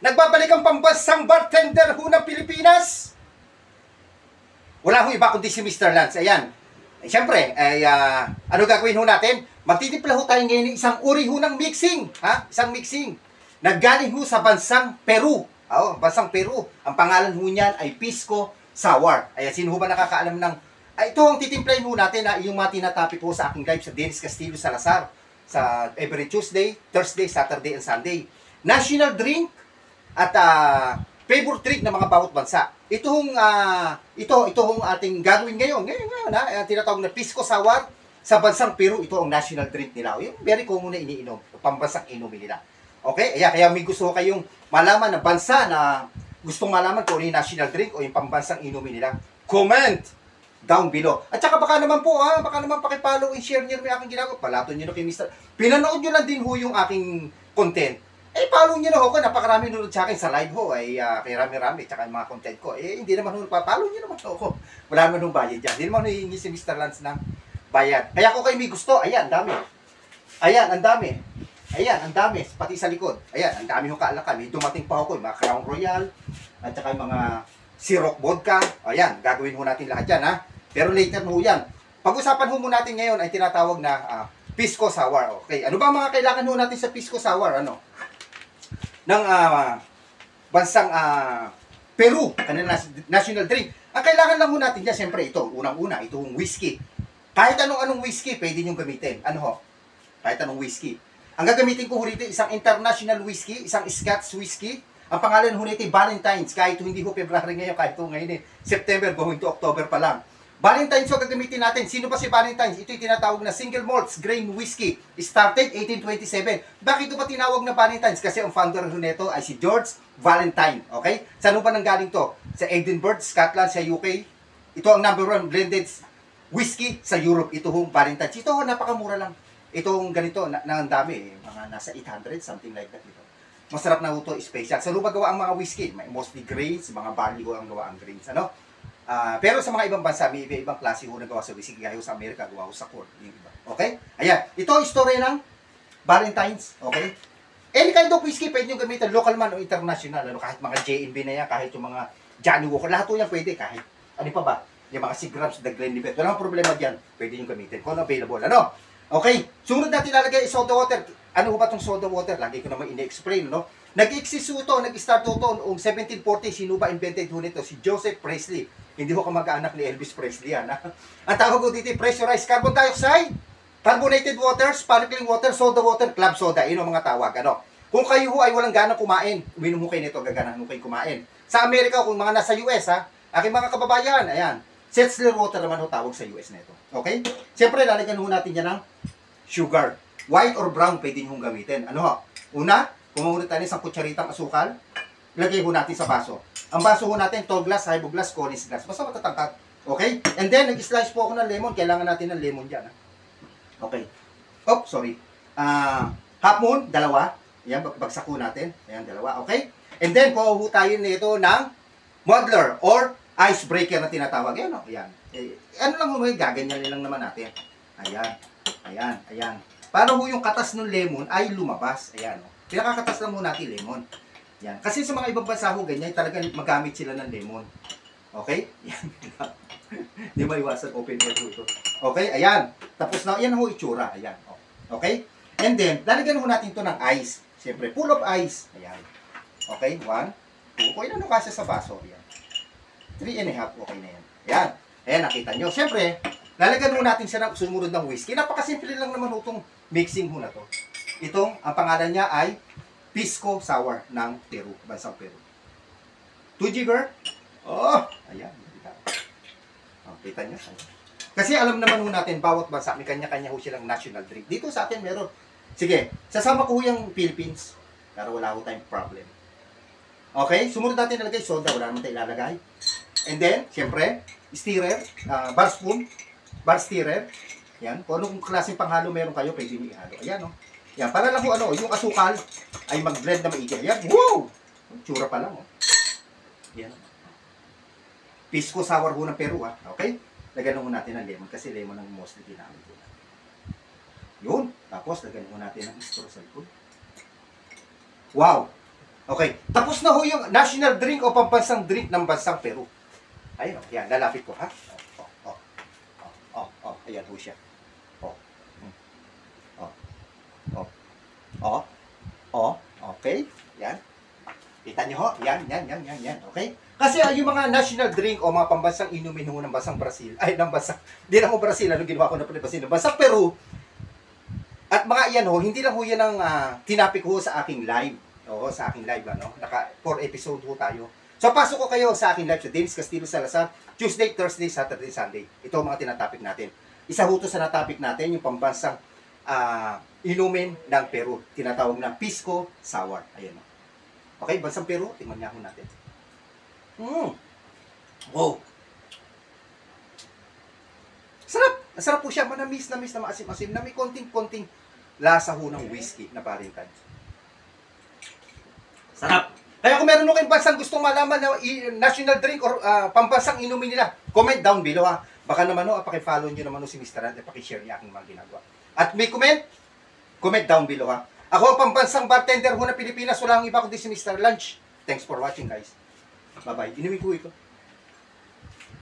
Nagbabalik ang pambansang bartender ho ng Pilipinas. Wala ho iba kundi si Mr. Lance. Ayan. Siyempre, ano gagawin ho natin? Magtitimpla ho tayo ngayon ng isang uri ho ng mixing. Ha? Isang mixing. Naggaling ho sa bansang Peru. Bansang Peru. Ang pangalan ho niyan ay Pisco Sour. Ayan, sino ho ba nakakaalam ng... ito ang titimplahin ho natin na yung mga tinatapik ho sa aking live sa Dennis Castillo Salazar. Sa every Tuesday, Thursday, Saturday, and Sunday. National drink at favorite drink ng mga bawat bansa. Ito hong ating gagawin ngayon. Ngayon tinatawag na Pisco Sour sa bansang Peru. Ito ang national drink nila. Yung very common na iniinom. Pambansang inumin nila. Okay? Kaya may gusto kayong malaman na bansa na gustong malaman kung ano yung national drink o yung pambansang inumin nila. Comment down below. At saka baka naman po, baka naman pakipollow and share nyo yung aking ginagawa. Palato nyo na kay Mr. Pinanood nyo lang din ho yung aking content. Follow nyo na ho ko. Napakarami nunod sa akin sa live ho. Kay rami-rami. Tsaka yung mga content ko. Hindi naman ho. Follow nyo naman ho ko. Wala naman ho bayad dyan. Hindi naman hihingi si Mr. Lance ng bayad. Kaya ko kayo may gusto. Ayan, dami. Ayan, ang dami. Ayan, ang dami. Pati sa likod. Ayan, ang dami ho kaalakan. May dumating pa ho ko. Yung mga Crown Royal. At saka yung mga Ciroc Vodka. Ayan, gagawin ho natin lahat yan, ha. Pero later ho yan. Pag-usapan ho muna natin ngayon ay tinatawag na Pisco Sour. Okay, ano ba ang mga kailangan ho natin sa Pisco Sour? Ng bansang Peru, kanila national drink. Ang kailangan lang ho natin dyan, siyempre ito, unang-una, itong whiskey. Kahit anong whiskey, pwede nyo gamitin. Kahit anong whiskey. Ang gagamitin ko ho rito, isang international whiskey, isang Scotch whiskey. Ang pangalan ho nito, Valentine's. Kahit hindi ho February ngayon, kahit ho ngayon September, going to October pa lang. Valentine's ho gagamitin natin. Sino ba si Valentine's? Ito yung tinatawag na single malts grain whiskey. Started 1827. Bakit ito pa tinawag na Valentine's? Kasi ang founder ho nito ay si George Valentine. Okay? Saan ho ba nanggaling to? Sa Edinburgh, Scotland, sa UK. Ito ang #1 blended whiskey sa Europe. Ito hong Valentine's. Ito ho, napakamura lang. Itong ganito, ang dami. Mga nasa 800, something like that. Ito. Masarap na ho ito, special. Sa lupa gawa ang mga whiskey. Mostly grains, mga barley ho ang gawa ang grains. Pero sa mga ibang bansa, may ibang klase ho na gawa sa whiskey. Gaya ho sa Amerika, gawa ho sa corn. Yung iba. Okay? Ayan. Ito ang story ng Valentine's. Okay? Any kind of whiskey, pwede nyo gamitin. Local man o international. Kahit mga J&B na yan, kahit yung mga Johnny Walker. Lahat ho yan pwede. Kahit, ano pa ba? Yung mga Seagram's, The Glenlivet. Walang problema dyan. Pwede nyo gamitin. Kung available. Okay. Sunod natin lalagay soda water. Ano ba itong soda water? Lagi ko naman ini-explain, Nag-exist ito, nag-start ito noong 1740. Sino ba invented ho nito? Si Joseph Presley. Hindi ko kamag-anak ni Elvis Presley yan. Ang tawag ko dito, pressurized carbon dioxide, carbonated water, sparkling water, soda water, club soda. Yun ang mga tawag. Kung kayo ho ay walang gana kumain, uminom mo kayo nito, gaganahan mo kayo kumain. Sa Amerika, kung mga nasa US, aking mga kababayan, ayan, Setzler water naman ho tawag sa US nito. Okay? Siyempre, lalagyan ho natin yan ng sugar. White or brown, pwede nyo gamitin. Una, kumuha tayo isang kutsaritang asukal, ilagay ho natin sa baso. Ang baso ho natin, tall glass, highball glass, Collins glass. Basta matatangkat. Okay? And then, nag-slice po ako ng lemon. Kailangan natin ng lemon dyan. Okay. Oh, sorry. Half moon, dalawa. Ayan, bagsak ho natin. Ayan, dalawa. Okay? And then, kuha ho tayo nito ng muddler or icebreaker na tinatawag. Ayan, ayan. Ano lang ho, gaganyan lang naman natin. Ayan. Ayan, ayan. Para ho yung katas ng lemon ay lumabas. Ayan, pinakakatas lang ho natin lemon. Yan. Kasi sa mga ibang bansa ho, ganyan, talagang magamit sila ng lemon. Okay? Yan. Hindi maiwasan, open air ho ito. Okay? Ayan. Tapos na, yan ho itsura. Ayan. Okay? And then, lalagyan ho natin ito ng ice. Siyempre, full of ice. Ayan. Okay? 1, 2. Kung ilan kasi sa baso. Ayan. 3.5. Okay na yan. Ayan. Ayan, nakita nyo. Siyempre, lalagyan ho natin siya ng sumunod ng whiskey. Napakasimple lang naman ho itong mixing ho na to. Itong, ang pangalan niya ay Pisco Sour ng Peru, bansang Peru. 2 jigger. Oh, ayan. Kita niyo. Kasi alam naman ho natin, bawat bansa, may kanya-kanya ho silang national drink. Dito sa atin meron. Sige, sasama ko ho yung Philippines. Pero wala ho tayong problem. Okay, sumunod natin nalagay soda. Wala naman tayo ilalagay. And then, siyempre, stirrer, bar spoon, bar stirrer. Yan. Kung anong klaseng panghalo meron kayo, pwede nyo ihalo. Ayan, Yan, para lang yung asukal ay mag-blend na maigi. Ayan, wow! Tsura pa lang, Yan. Pisco Sour ho ng Peru, Okay? Lagyan mo natin ng lemon kasi lemon ang mostly ginamit. Yun. Tapos, lagyan mo natin ng straw sa likod. Wow! Okay. Tapos na ho yung national drink o pambansang drink ng bansang Peru. Ayun, yan. Lalapit ko, ha? Ayan ho siya. Okay. Yan. Kita niyo ho? Yan. Okay? Kasi yung mga national drink o mga pambansang inumin ho ng bansang Brazil, di lang ho Brazil, ano ginawa ko na pala Brazil, bansang Peru, at mga yan ho, hindi lang ho yan ang tinapik ho sa aking live. Oo, sa aking live, ano? Naka 4 episode ho tayo. So, pasok ko kayo sa aking live sa Dennis Castillo Salazar, Tuesday, Thursday, Saturday, Sunday. Ito ang mga tinatapik natin. Isa ho to sa natapik natin, yung pambansang inumin ng Peru. Tinatawag na Pisco Sour. Ayan o. Okay, bansang Peru, tingnan niya ho natin. Wow. Sarap! Sarap po siya. Manamis na maasim-asim na may konting-konting lasa ho ng whiskey na Valentine's. Sarap! Kaya kung meron kayong bansang gustong malaman na national drink or pambansang inumin nila, comment down below ha. Baka naman ho, pakifollow nyo naman ho si Mr. Rand at pakishare niya aking mga ginagawa. At may comment down below ha. Ako ang pambansang bartender ho na Pilipinas, wala ang iba kundi si Mr. Lunch. Thanks for watching guys. Bye-bye. Inumin ko ito.